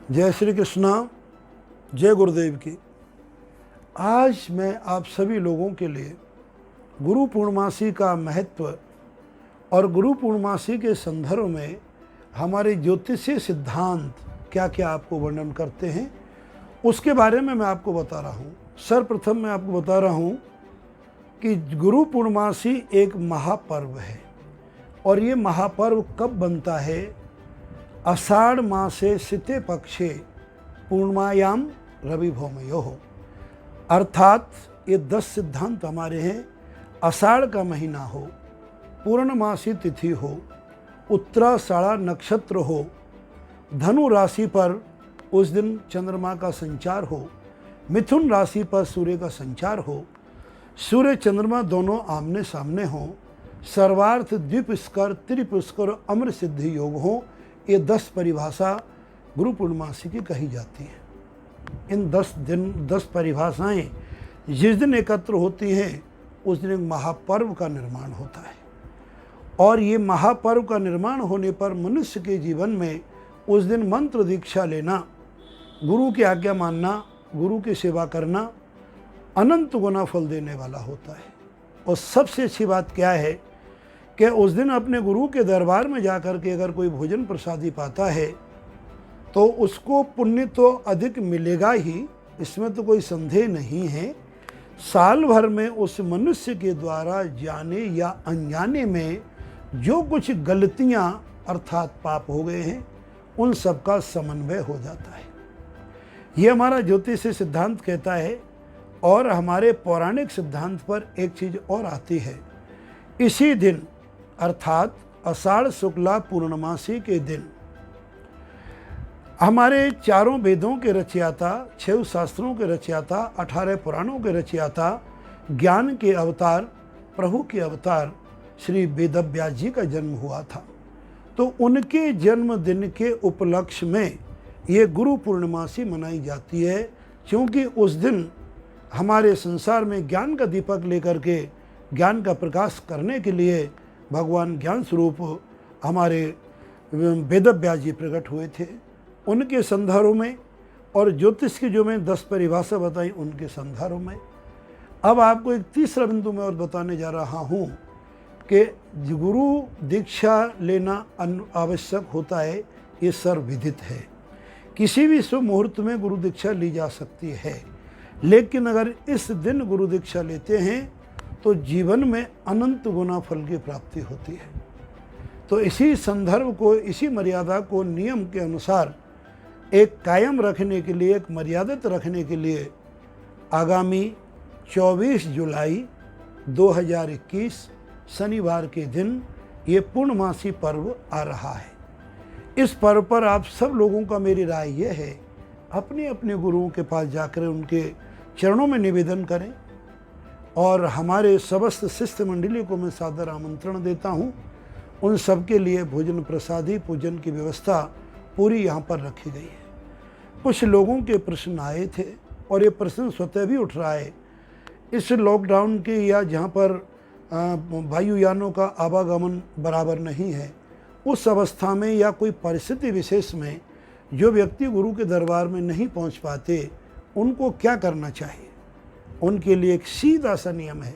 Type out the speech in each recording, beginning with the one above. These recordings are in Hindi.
जय श्री कृष्णा, जय गुरुदेव की। आज मैं आप सभी लोगों के लिए गुरु पूर्णमासी का महत्व और गुरु पूर्णमासी के संदर्भ में हमारे ज्योतिषीय सिद्धांत क्या क्या आपको वर्णन करते हैं उसके बारे में मैं आपको बता रहा हूँ। सर्वप्रथम मैं आपको बता रहा हूँ कि गुरु पूर्णमासी एक महापर्व है और ये महापर्व कब बनता है? आषाढ़ मासे सिते पक्षे पूर्णमायाम रवि भौमयोः, अर्थात ये 10 सिद्धांत हमारे हैं। आषाढ़ का महीना हो, पूर्णमासी तिथि हो, उत्तराषाढ़ा नक्षत्र हो, धनु राशि पर उस दिन चंद्रमा का संचार हो, मिथुन राशि पर सूर्य का संचार हो, सूर्य चंद्रमा दोनों आमने सामने हों, सर्वार्थ द्विपुष्कर त्रिपुष्कर अमर सिद्धि योग हो। ये 10 परिभाषा गुरु पूर्णमासी की कही जाती है। इन 10 परिभाषाएं जिस दिन एकत्र होती हैं उस दिन एक महापर्व का निर्माण होता है और ये महापर्व का निर्माण होने पर मनुष्य के जीवन में उस दिन मंत्र दीक्षा लेना, गुरु की आज्ञा मानना, गुरु की सेवा करना अनंत गुना फल देने वाला होता है। और सबसे अच्छी बात क्या है कि उस दिन अपने गुरु के दरबार में जाकर के अगर कोई भोजन प्रसादी पाता है तो उसको पुण्य तो अधिक मिलेगा ही, इसमें तो कोई संदेह नहीं है। साल भर में उस मनुष्य के द्वारा जाने या अनजाने में जो कुछ गलतियां अर्थात पाप हो गए हैं उन सब का समन्वय हो जाता है। ये हमारा ज्योतिषीय सिद्धांत कहता है। और हमारे पौराणिक सिद्धांत पर एक चीज़ और आती है, इसी दिन अर्थात आषाढ़ शुक्ला पूर्णमासी के दिन हमारे चारों वेदों के रचयिता, 6 शास्त्रों के रचयिता, 18 पुराणों के रचयिता, ज्ञान के अवतार, प्रभु के अवतार श्री वेदव्यास जी का जन्म हुआ था। तो उनके जन्मदिन के उपलक्ष्य में ये गुरु पूर्णमासी मनाई जाती है, क्योंकि उस दिन हमारे संसार में ज्ञान का दीपक लेकर के ज्ञान का प्रकाश करने के लिए भगवान ज्ञान स्वरूप हमारे वेदव्यास जी प्रकट हुए थे। उनके संदर्भ में और ज्योतिष की जो मैं 10 परिभाषा बताई उनके संदर्भ में अब आपको एक तीसरा बिंदु मैं और बताने जा रहा हूँ कि गुरु दीक्षा लेना आवश्यक होता है। ये सर्वविदित है, किसी भी शुभ मुहूर्त में गुरु दीक्षा ली जा सकती है, लेकिन अगर इस दिन गुरु दीक्षा लेते हैं तो जीवन में अनंत गुना फल की प्राप्ति होती है। तो इसी संदर्भ को, इसी मर्यादा को नियम के अनुसार एक कायम रखने के लिए, एक मर्यादित रखने के लिए आगामी 24 जुलाई 2021 शनिवार के दिन ये पूर्णमासी पर्व आ रहा है। इस पर्व पर आप सब लोगों का मेरी राय यह है, अपने अपने गुरुओं के पास जाकर उनके चरणों में निवेदन करें और हमारे समस्त शिष्य मंडली को मैं सादर आमंत्रण देता हूं। उन सब के लिए भोजन प्रसादी पूजन की व्यवस्था पूरी यहाँ पर रखी गई है। कुछ लोगों के प्रश्न आए थे और ये प्रश्न स्वतः भी उठ रहा है। इस लॉकडाउन के या जहाँ पर वायुयानों का आवागमन बराबर नहीं है, उस अवस्था में या कोई परिस्थिति विशेष में जो व्यक्ति गुरु के दरबार में नहीं पहुँच पाते उनको क्या करना चाहिए? उनके लिए एक सीधा सा नियम है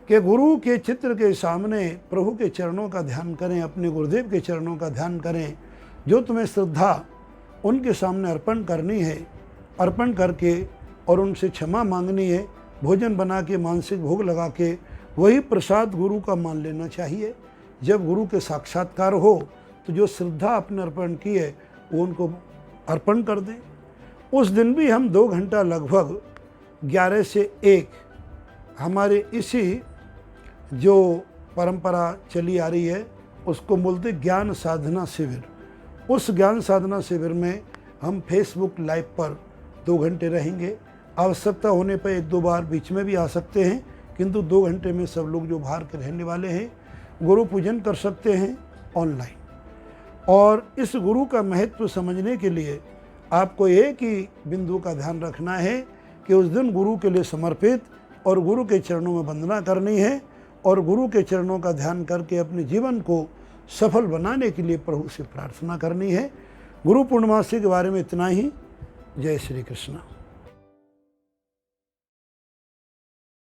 कि गुरु के चित्र के सामने प्रभु के चरणों का ध्यान करें, अपने गुरुदेव के चरणों का ध्यान करें। जो तुम्हें श्रद्धा उनके सामने अर्पण करनी है, अर्पण करके और उनसे क्षमा मांगनी है, भोजन बना के मानसिक भोग लगा के वही प्रसाद गुरु का मान लेना चाहिए। जब गुरु के साक्षात्कार हो तो जो श्रद्धा आपने अर्पण की है वो उनको अर्पण कर दें। उस दिन भी हम 2 घंटा लगभग 11 से 1 हमारे इसी जो परंपरा चली आ रही है उसको बोलते ज्ञान साधना शिविर। उस ज्ञान साधना शिविर में हम फेसबुक लाइव पर 2 घंटे रहेंगे। आवश्यकता होने पर 1-2 बार बीच में भी आ सकते हैं, किंतु 2 घंटे में सब लोग जो बाहर के रहने वाले हैं गुरु पूजन कर सकते हैं ऑनलाइन। और इस गुरु का महत्व समझने के लिए आपको एक ही बिंदु का ध्यान रखना है कि उस दिन गुरु के लिए समर्पित और गुरु के चरणों में वंदना करनी है और गुरु के चरणों का ध्यान करके अपने जीवन को सफल बनाने के लिए प्रभु से प्रार्थना करनी है। गुरु पूर्णमासी के बारे में इतना ही। जय श्री कृष्ण।